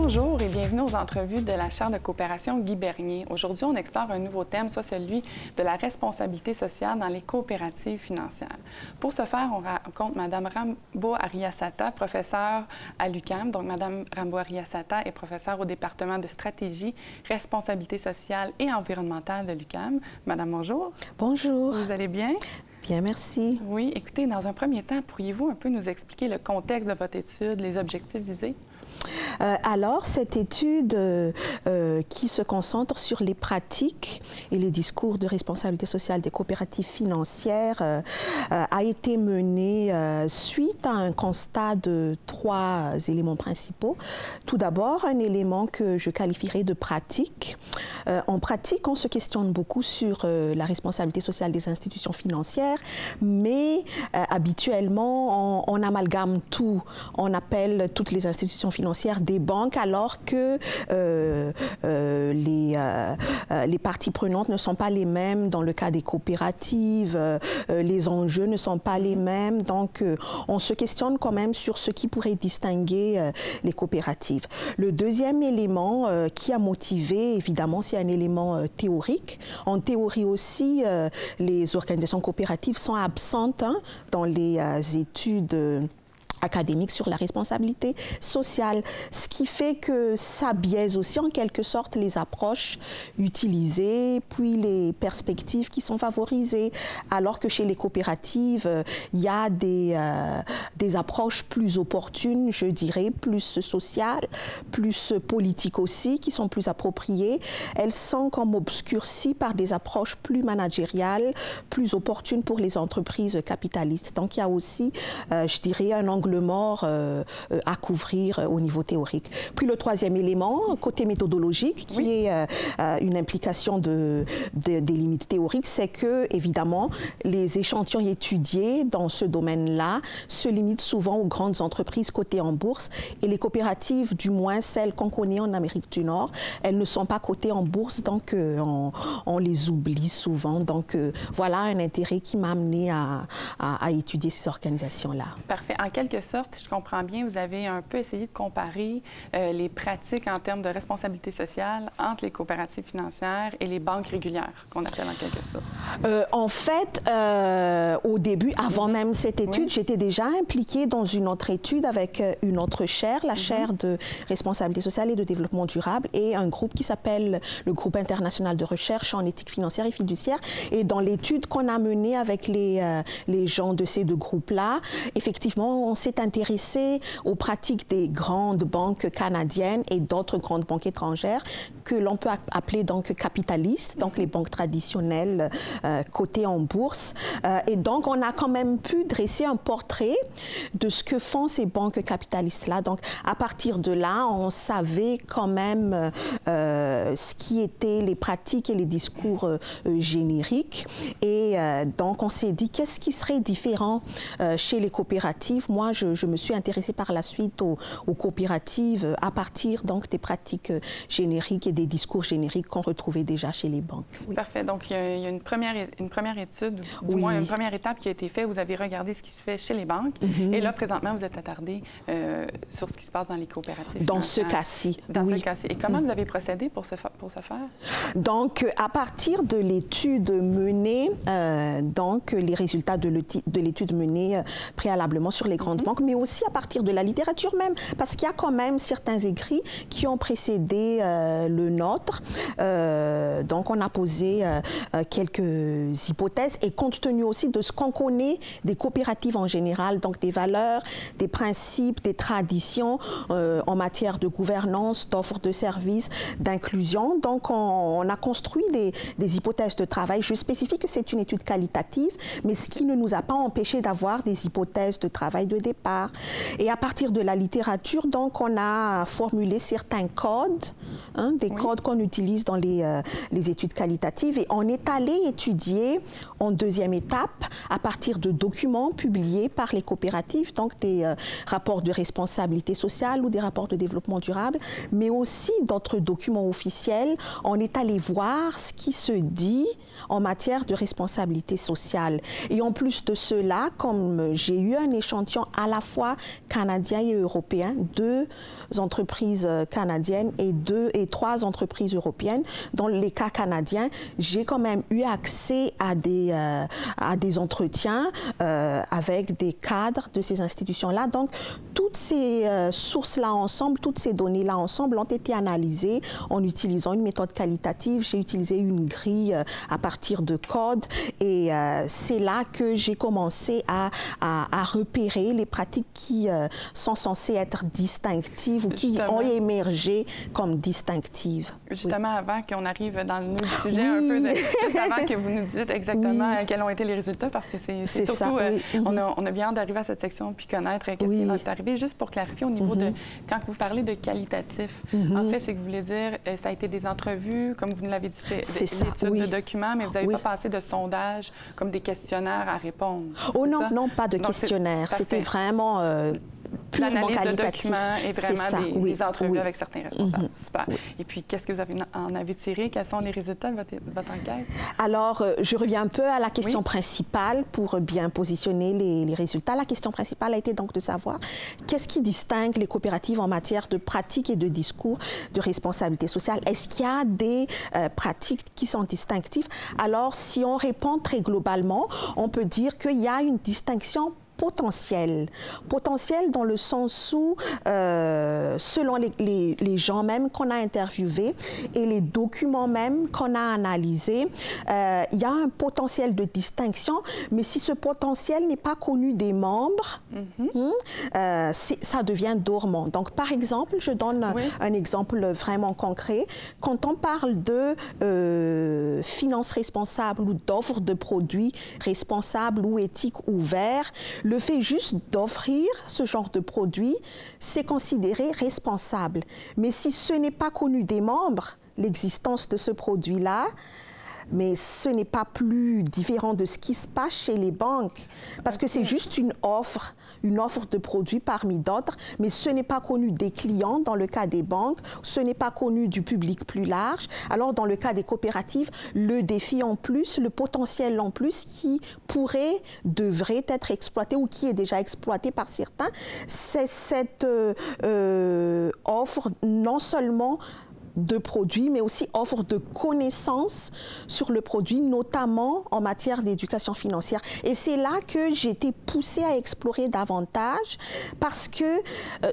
Bonjour et bienvenue aux entrevues de la Chaire de coopération Guy Bernier. Aujourd'hui, on explore un nouveau thème, soit celui de la responsabilité sociale dans les coopératives financières. Pour ce faire, on rencontre Mme Rambo Ariasata, professeure à l'UQAM. Donc, Mme Rambo Ariasata est professeure au département de stratégie, responsabilité sociale et environnementale de l'UQAM. Madame, bonjour. Bonjour. Vous allez bien? Bien, merci. Oui, écoutez, dans un premier temps, pourriez-vous un peu nous expliquer le contexte de votre étude, les objectifs visés? Alors, cette étude qui se concentre sur les pratiques et les discours de responsabilité sociale des coopératives financières a été menée suite à un constat de 3 éléments principaux. Tout d'abord, un élément que je qualifierais de pratique. En pratique, on se questionne beaucoup sur la responsabilité sociale des institutions financières, mais habituellement, on amalgame tout. On appelle toutes les institutions financières des banques, alors que les parties prenantes ne sont pas les mêmes dans le cas des coopératives, les enjeux ne sont pas les mêmes, donc on se questionne quand même sur ce qui pourrait distinguer les coopératives. Le deuxième élément qui a motivé, évidemment, c'est un élément théorique. En théorie aussi, les organisations coopératives sont absentes dans les études académique sur la responsabilité sociale, ce qui fait que ça biaise aussi en quelque sorte les approches utilisées, puis les perspectives qui sont favorisées, alors que chez les coopératives, il y a des approches plus opportunes, je dirais, plus sociales, plus politiques aussi, qui sont plus appropriées. Elles sont comme obscurcies par des approches plus managériales, plus opportunes pour les entreprises capitalistes. Donc il y a aussi, je dirais, un angle mort à couvrir au niveau théorique. Puis le troisième élément, côté méthodologique, qui est une implication des limites théoriques, c'est que, évidemment, les échantillons étudiés dans ce domaine-là se limitent souvent aux grandes entreprises cotées en bourse, et les coopératives, du moins celles qu'on connaît en Amérique du Nord, elles ne sont pas cotées en bourse, donc on les oublie souvent. Donc voilà un intérêt qui m'a amené à étudier ces organisations-là. Parfait. En quelque sorte, si je comprends bien, vous avez un peu essayé de comparer les pratiques en termes de responsabilité sociale entre les coopératives financières et les banques régulières, qu'on appelle en quelque sorte. En fait, au début, avant même cette étude, j'étais déjà impliquée dans une autre étude avec une autre chaire, la chaire de responsabilité sociale et de développement durable, et un groupe qui s'appelle le groupe international de recherche en éthique financière et fiduciaire. Et dans l'étude qu'on a menée avec les gens de ces deux groupes-là, effectivement, on s'est intéressé aux pratiques des grandes banques canadiennes et d'autres grandes banques étrangères que l'on peut appeler donc capitalistes, donc les banques traditionnelles cotées en bourse. Et donc, on a quand même pu dresser un portrait de ce que font ces banques capitalistes-là. Donc, à partir de là, on savait quand même ce qui étaient les pratiques et les discours génériques. Et donc, on s'est dit, qu'est-ce qui serait différent chez les coopératives? Moi, je me suis intéressée par la suite aux coopératives à partir donc des pratiques génériques et des discours génériques qu'on retrouvait déjà chez les banques. Oui. Parfait. Donc, il y a une première étude, du moins une première étape qui a été faite. Vous avez regardé ce qui se fait chez les banques. Et là, présentement, vous êtes attardé sur ce qui se passe dans les coopératives. Dans ce cas-ci, Dans ce cas-ci. Et comment vous avez procédé pour ce faire? Donc, à partir de l'étude menée, donc les résultats de l'étude menée préalablement sur les grandes banques, mais aussi à partir de la littérature même, parce qu'il y a quand même certains écrits qui ont précédé le nôtre. Donc, on a posé quelques hypothèses, et compte tenu aussi de ce qu'on connaît des coopératives en général, donc des valeurs, des principes, des traditions en matière de gouvernance, d'offres de services, d'inclusion. Donc, on a construit des hypothèses de travail. Je spécifie que c'est une étude qualitative, mais ce qui ne nous a pas empêché d'avoir des hypothèses de travail de départ. Et à partir de la littérature, donc, on a formulé certains codes, des codes qu'on utilise dans les études qualitatives, et on est allé étudier en deuxième étape, à partir de documents publiés par les coopératives, donc des rapports de responsabilité sociale ou des rapports de développement durable, mais aussi d'autres documents officiels. On est allé voir ce qui se dit en matière de responsabilité sociale. Et en plus de cela, comme j'ai eu un échantillon à la fois canadiens et européens, 2 entreprises canadiennes et 3 entreprises européennes. Dans les cas canadiens, j'ai quand même eu accès à des entretiens avec des cadres de ces institutions-là. Donc, toutes ces sources-là ensemble, toutes ces données-là ensemble ont été analysées en utilisant une méthode qualitative. J'ai utilisé une grille à partir de codes et c'est là que j'ai commencé à repérer les pratiques qui sont censées être distinctives ou qui ont émergé comme distinctives. Justement, avant qu'on arrive dans le nœud du sujet, un peu juste avant que vous nous dites exactement quels ont été les résultats, parce que c'est surtout, on a bien hâte d'arriver à cette section puis connaître qu'est-ce qui est arrivé. Juste pour clarifier au niveau de, quand vous parlez de qualitatif, en fait, c'est que vous voulez dire, ça a été des entrevues, comme vous nous l'avez dit, l'étude de documents, mais vous n'avez pas passé de sondage comme des questionnaires à répondre. Oh non, non, pas de questionnaire. C'était vraiment purement qualitatif. De documents et vraiment des entrevues avec certains responsables. Super. Et puis, qu'est-ce que vous en avez tiré? Quels sont les résultats de votre enquête? Alors, je reviens un peu à la question principale pour bien positionner les résultats. La question principale a été donc de savoir qu'est-ce qui distingue les coopératives en matière de pratiques et de discours de responsabilité sociale. Est-ce qu'il y a des pratiques qui sont distinctives? Alors, si on répond très globalement, on peut dire qu'il y a une distinction potentiel dans le sens où, selon les gens même qu'on a interviewés et les documents même qu'on a analysés, il y a un potentiel de distinction, mais si ce potentiel n'est pas connu des membres, ça devient dormant. Donc, par exemple, je donne un exemple vraiment concret. Quand on parle de finances responsables ou d'offres de produits responsables ou éthiques ou verts, le fait juste d'offrir ce genre de produit, c'est considéré responsable. Mais si ce n'est pas connu des membres, l'existence de ce produit-là, mais ce n'est pas plus différent de ce qui se passe chez les banques, parce que c'est juste une offre de produits parmi d'autres, mais ce n'est pas connu des clients dans le cas des banques, ce n'est pas connu du public plus large. Alors, dans le cas des coopératives, le défi en plus, le potentiel en plus qui devrait être exploité ou qui est déjà exploité par certains, c'est cette offre non seulement de produits, mais aussi offre de connaissances sur le produit, notamment en matière d'éducation financière. Et c'est là que j'ai été poussée à explorer davantage parce que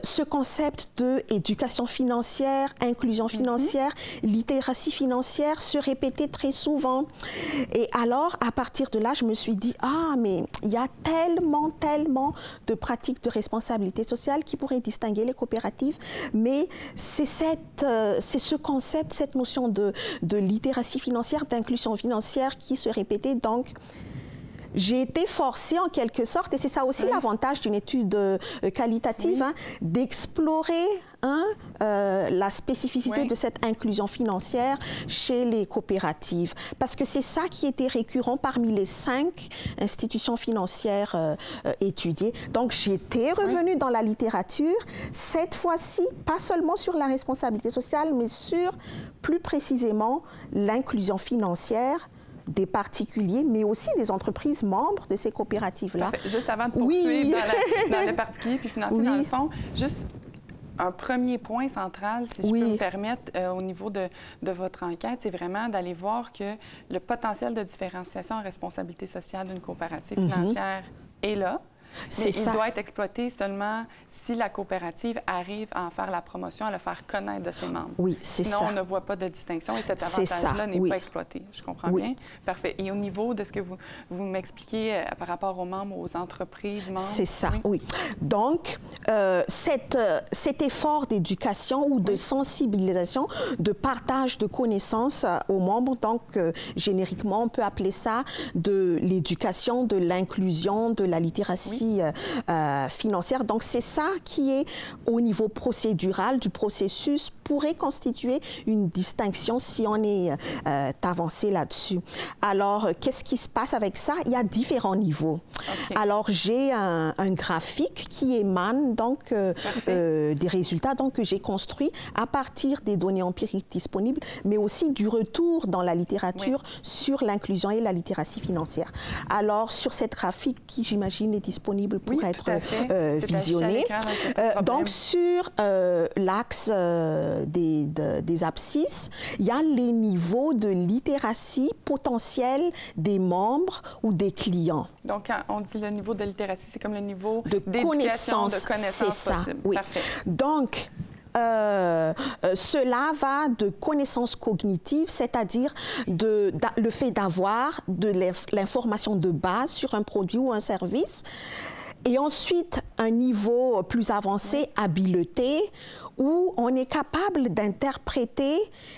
ce concept d'éducation financière, inclusion financière, littératie financière se répétait très souvent. Et alors, à partir de là, je me suis dit, mais il y a tellement de pratiques de responsabilité sociale qui pourraient distinguer les coopératives, mais c'est ce concept, cette notion de littératie financière, d'inclusion financière qui se répétait. Donc, j'ai été forcée en quelque sorte, et c'est ça aussi l'avantage d'une étude qualitative, d'explorer la spécificité de cette inclusion financière chez les coopératives. Parce que c'est ça qui était récurrent parmi les 5 institutions financières étudiées. Donc, j'étais revenue dans la littérature, cette fois-ci, pas seulement sur la responsabilité sociale, mais sur, plus précisément, l'inclusion financière des particuliers, mais aussi des entreprises membres de ces coopératives-là. Juste avant de poursuivre dans le particulier puis financier, dans le fond, juste un premier point central, si je peux me permettre, au niveau de votre enquête, c'est vraiment d'aller voir que le potentiel de différenciation en responsabilité sociale d'une coopérative financière est là. Mais il doit être exploité seulement si la coopérative arrive à en faire la promotion, à le faire connaître de ses membres. Oui, c'est ça. Sinon, on ne voit pas de distinction et cet avantage-là n'est pas exploité. Je comprends bien. Parfait. Et au niveau de ce que vous m'expliquez par rapport aux membres, aux entreprises membres... C'est ça, oui. Donc, cet effort d'éducation ou de sensibilisation, de partage de connaissances aux membres, donc génériquement, on peut appeler ça de l'éducation, de l'inclusion, de la littératie financière. Donc, c'est ça qui est au niveau procédural du processus pourrait constituer une distinction si on est avancé là-dessus. Alors, qu'est-ce qui se passe avec ça? Il y a différents niveaux. Alors, j'ai un graphique qui émane donc des résultats que j'ai construits à partir des données empiriques disponibles, mais aussi du retour dans la littérature sur l'inclusion et la littératie financière. Alors, sur cette graphique qui, j'imagine, est disponible disponible pour être visionné. Donc, sur l'axe des abscisses, il y a les niveaux de littératie potentielle des membres ou des clients. Donc, quand on dit le niveau de littératie, c'est comme le niveau de connaissance. C'est ça, possible. Oui. Parfait. Donc, cela va de connaissances cognitives, c'est-à-dire le fait d'avoir de l'information de base sur un produit ou un service, et ensuite un niveau plus avancé, habileté, où on est capable d'interpréter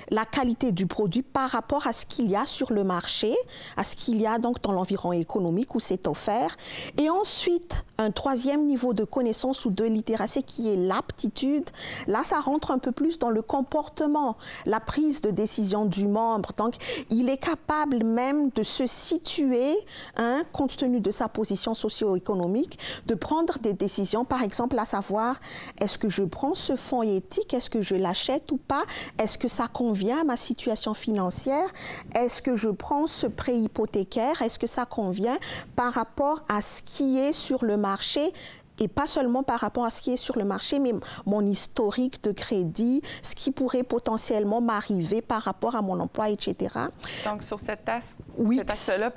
la qualité du produit par rapport à ce qu'il y a sur le marché, à ce qu'il y a donc dans l'environnement économique où c'est offert. Et ensuite, un troisième niveau de connaissance ou de littératie qui est l'aptitude. Là, ça rentre un peu plus dans le comportement, la prise de décision du membre. Donc, il est capable même de se situer, compte tenu de sa position socio-économique, de prendre des décisions, par exemple, à savoir, est-ce que je prends ce fonds éthique, est-ce que je l'achète ou pas, est-ce que ça convient à ma situation financière, est-ce que je prends ce prêt hypothécaire, est-ce que ça convient par rapport à ce qui est sur le marché, et pas seulement par rapport à ce qui est sur le marché, mais mon historique de crédit, ce qui pourrait potentiellement m'arriver par rapport à mon emploi, etc. Donc, sur cet axe-là,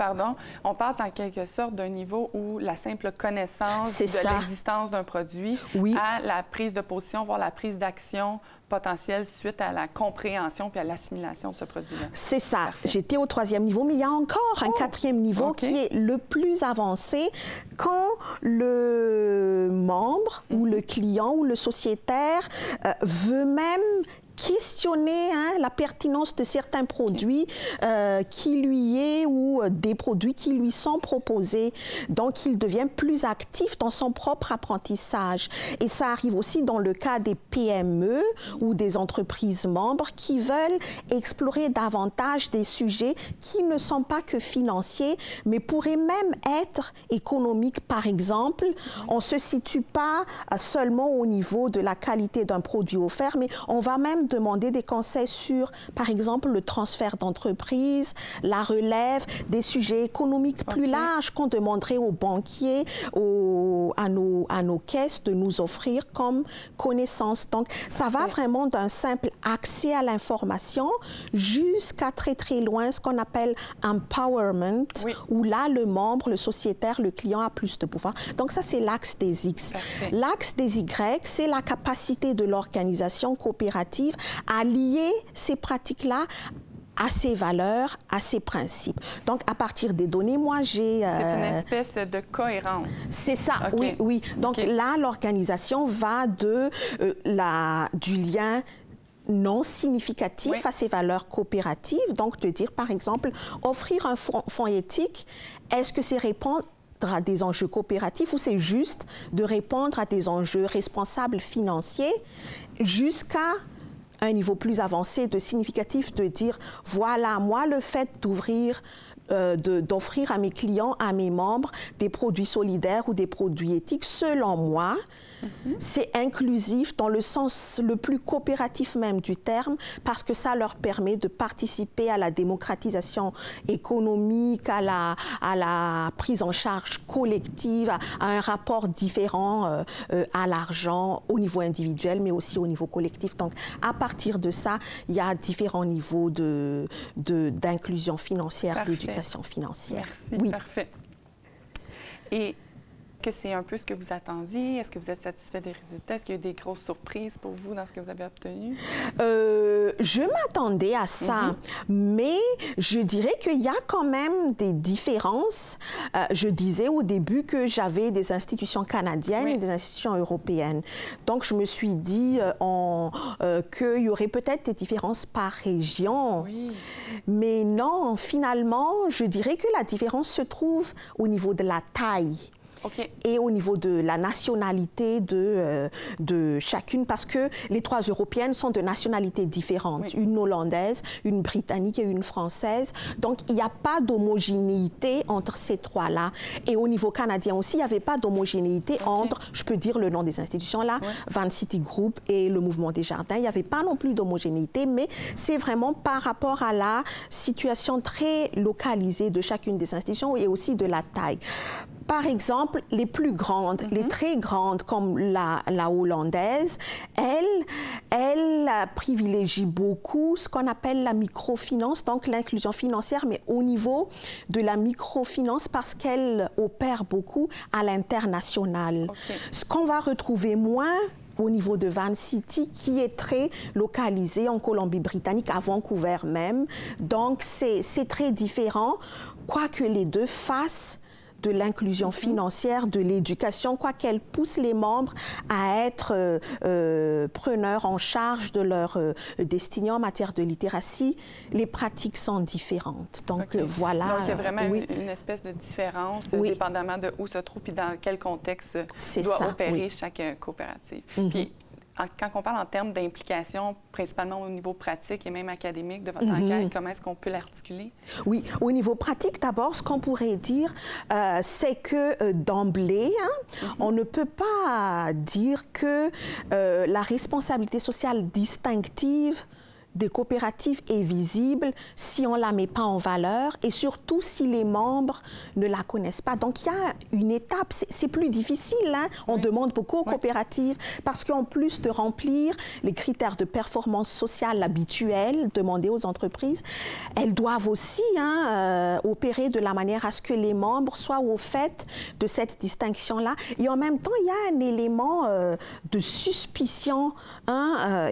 on passe en quelque sorte d'un niveau où la simple connaissance de l'existence d'un produit à la prise de position, voire la prise d'action potentielle suite à la compréhension puis à l'assimilation de ce produit-là. C'est ça. J'étais au troisième niveau, mais il y a encore un quatrième niveau qui est le plus avancé quand le membre ou le client ou le sociétaire veut même questionner la pertinence de certains produits qui lui est ou des produits qui lui sont proposés. Donc, il devient plus actif dans son propre apprentissage. Et ça arrive aussi dans le cas des PME ou des entreprises membres qui veulent explorer davantage des sujets qui ne sont pas que financiers, mais pourraient même être économiques. Par exemple, on ne se situe pas seulement au niveau de la qualité d'un produit offert, mais on va même demander des conseils sur, par exemple, le transfert d'entreprise, la relève, des sujets économiques plus larges qu'on demanderait aux banquiers, à nos caisses de nous offrir comme connaissances. Donc, ça va vraiment d'un simple accès à l'information jusqu'à très, très loin, ce qu'on appelle empowerment, où là, le membre, le sociétaire, le client a plus de pouvoir. Donc, ça, c'est l'axe des X. L'axe des Y, c'est la capacité de l'organisation coopérative à lier ces pratiques-là à ses valeurs, à ses principes. Donc, à partir des données, moi, j'ai... C'est une espèce de cohérence. C'est ça, oui. Donc là, l'organisation va du lien non significatif à ses valeurs coopératives. Donc, de dire, par exemple, offrir un fonds éthique, est-ce que c'est répondre à des enjeux coopératifs ou c'est juste de répondre à des enjeux responsables financiers jusqu'à un niveau plus avancé de significatif, de dire, voilà, moi, le fait d'offrir à mes clients, à mes membres, des produits solidaires ou des produits éthiques, selon moi, c'est inclusif dans le sens le plus coopératif même du terme, parce que ça leur permet de participer à la démocratisation économique, à la prise en charge collective, à un rapport différent à l'argent au niveau individuel, mais aussi au niveau collectif. Donc, à partir de ça, il y a différents niveaux d'inclusion financière, d'éducation financière. Merci, parfait. Et est-ce que c'est un peu ce que vous attendiez? Est-ce que vous êtes satisfait des résultats? Est-ce qu'il y a eu des grosses surprises pour vous dans ce que vous avez obtenu? Je m'attendais à ça, mais je dirais qu'il y a quand même des différences. Je disais au début que j'avais des institutions canadiennes et des institutions européennes. Donc, je me suis dit qu'il y aurait peut-être des différences par région. Mais non, finalement, je dirais que la différence se trouve au niveau de la taille. Et au niveau de la nationalité de chacune, parce que les trois européennes sont de nationalités différentes, une hollandaise, une britannique et une française. Donc, il n'y a pas d'homogénéité entre ces trois-là. Et au niveau canadien aussi, il n'y avait pas d'homogénéité entre, je peux dire le nom des institutions là, Vancity Group et le Mouvement des Jardins. Il n'y avait pas non plus d'homogénéité, mais c'est vraiment par rapport à la situation très localisée de chacune des institutions et aussi de la taille. Par exemple, les plus grandes, les très grandes, comme la hollandaise, elle privilégie beaucoup ce qu'on appelle la microfinance, donc l'inclusion financière, mais au niveau de la microfinance parce qu'elle opère beaucoup à l'international. Okay. Ce qu'on va retrouver moins au niveau de Vancity, qui est très localisé en Colombie-Britannique, à Vancouver même. Donc, c'est très différent, quoique les deux fassent de l'inclusion financière, de l'éducation, quoi qu'elle pousse les membres à être preneurs en charge de leur destinée en matière de littératie, les pratiques sont différentes. Donc voilà. Donc il y a vraiment une espèce de différence dépendamment de où se trouve et dans quel contexte doit opérer chaque coopérative. Puis, quand on parle en termes d'implication, principalement au niveau pratique et même académique de votre enquête, comment est-ce qu'on peut l'articuler? Oui, au niveau pratique, d'abord, ce qu'on pourrait dire, c'est que d'emblée, on ne peut pas dire que la responsabilité sociale distinctive des coopératives est visible si on ne la met pas en valeur et surtout si les membres ne la connaissent pas. Donc, il y a une étape, c'est plus difficile. On demande beaucoup aux coopératives parce qu'en plus de remplir les critères de performance sociale habituels demandés aux entreprises, elles doivent aussi opérer de la manière à ce que les membres soient au fait de cette distinction-là. Et en même temps, il y a un élément de suspicion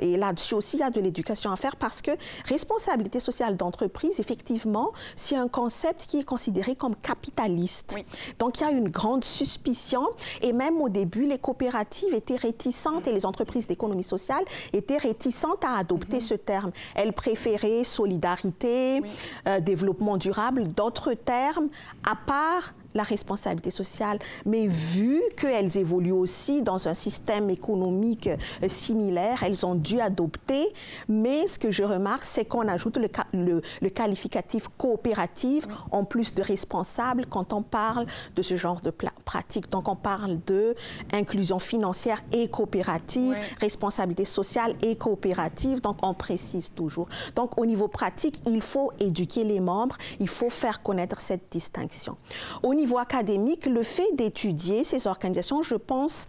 et là-dessus aussi, il y a de l'éducation à faire parce que responsabilité sociale d'entreprise, effectivement, c'est un concept qui est considéré comme capitaliste. Donc, il y a une grande suspicion et même au début, les coopératives étaient réticentes et les entreprises d'économie sociale étaient réticentes à adopter ce terme. Elles préféraient solidarité, développement durable, d'autres termes, à part la responsabilité sociale, mais vu qu'elles évoluent aussi dans un système économique similaire, elles ont dû adopter, mais ce que je remarque, c'est qu'on ajoute le qualificatif coopérative en plus de responsable quand on parle de ce genre de pratique. Donc, on parle de inclusion financière et coopérative, responsabilité sociale et coopérative, donc on précise toujours. Donc, au niveau pratique, il faut éduquer les membres, il faut faire connaître cette distinction. Au niveau académique, le fait d'étudier ces organisations, je pense,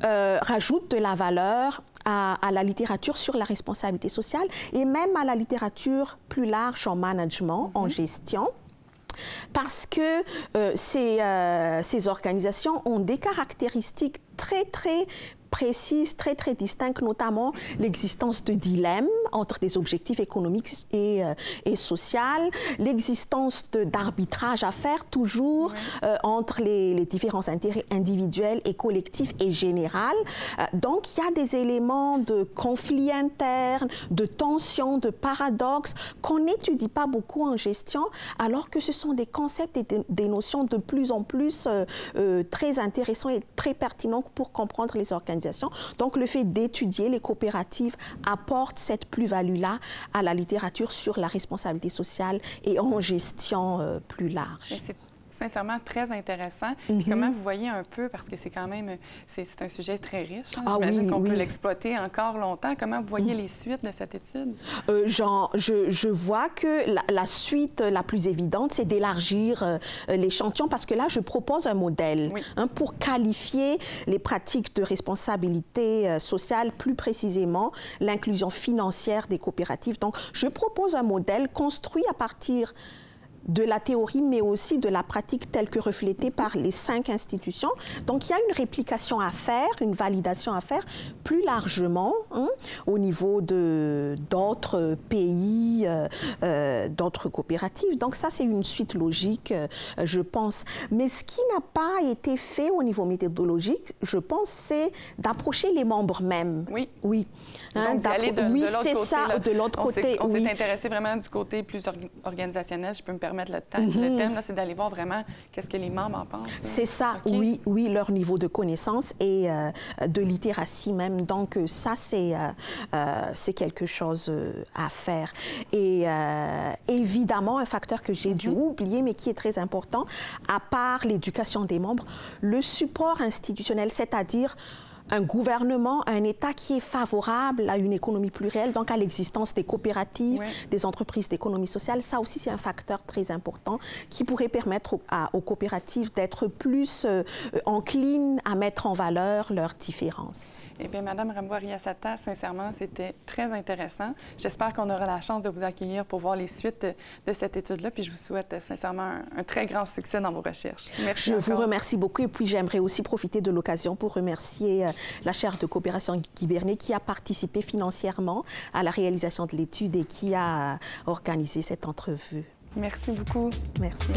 rajoute de la valeur à la littérature sur la responsabilité sociale et même à la littérature plus large en management, en gestion. Parce que ces organisations ont des caractéristiques très précises, très distinctes, notamment l'existence de dilemmes entre des objectifs économiques et sociaux, l'existence d'arbitrage à faire toujours entre les différents intérêts individuels et collectifs et général. Donc, il y a des éléments de conflits internes, de tensions, de paradoxes qu'on n'étudie pas beaucoup en gestion, alors que ce sont des concepts et des notions de plus en plus très intéressants et très pertinents pour comprendre les organisations. Donc, le fait d'étudier les coopératives apporte cette plus-value-là à la littérature sur la responsabilité sociale et en gestion plus large. C'est sincèrement très intéressant. Puis comment vous voyez un peu, parce que c'est quand même, c'est un sujet très riche, j'imagine qu'on peut l'exploiter encore longtemps. Comment vous voyez les suites de cette étude? Je vois que la suite la plus évidente, c'est d'élargir l'échantillon, parce que là, je propose un modèle pour qualifier les pratiques de responsabilité sociale, plus précisément l'inclusion financière des coopératives. Donc, je propose un modèle construit à partir de la théorie, mais aussi de la pratique telle que reflétée par les 5 institutions. Donc, il y a une réplication à faire, une validation à faire plus largement au niveau d'autres pays, d'autres coopératives. Donc, ça, c'est une suite logique, je pense. Mais ce qui n'a pas été fait au niveau méthodologique, je pense, c'est d'approcher les membres même. Oui. Donc, d'aller de l'autre côté. C'est ça, de l'autre côté. On s'est intéressé vraiment du côté plus organisationnel, je peux me permettre le thème, c'est d'aller voir vraiment qu'est-ce que les membres en pensent. C'est ça, oui, leur niveau de connaissance et de littératie même. Donc, ça, c'est quelque chose à faire. Et évidemment, un facteur que j'ai dû oublier, mais qui est très important, à part l'éducation des membres, le support institutionnel, c'est-à-dire un gouvernement, un État qui est favorable à une économie plurielle, donc à l'existence des coopératives, des entreprises d'économie sociale. Ça aussi, c'est un facteur très important qui pourrait permettre aux coopératives d'être plus enclines à mettre en valeur leurs différences. Eh bien, Madame Ramboua-Riassata, sincèrement, c'était très intéressant. J'espère qu'on aura la chance de vous accueillir pour voir les suites de cette étude-là, puis je vous souhaite sincèrement un très grand succès dans vos recherches. Merci. Je vous remercie beaucoup et puis j'aimerais aussi profiter de l'occasion pour remercier la chaire de coopération Guy Bernier qui a participé financièrement à la réalisation de l'étude et qui a organisé cette entrevue. Merci beaucoup. Merci.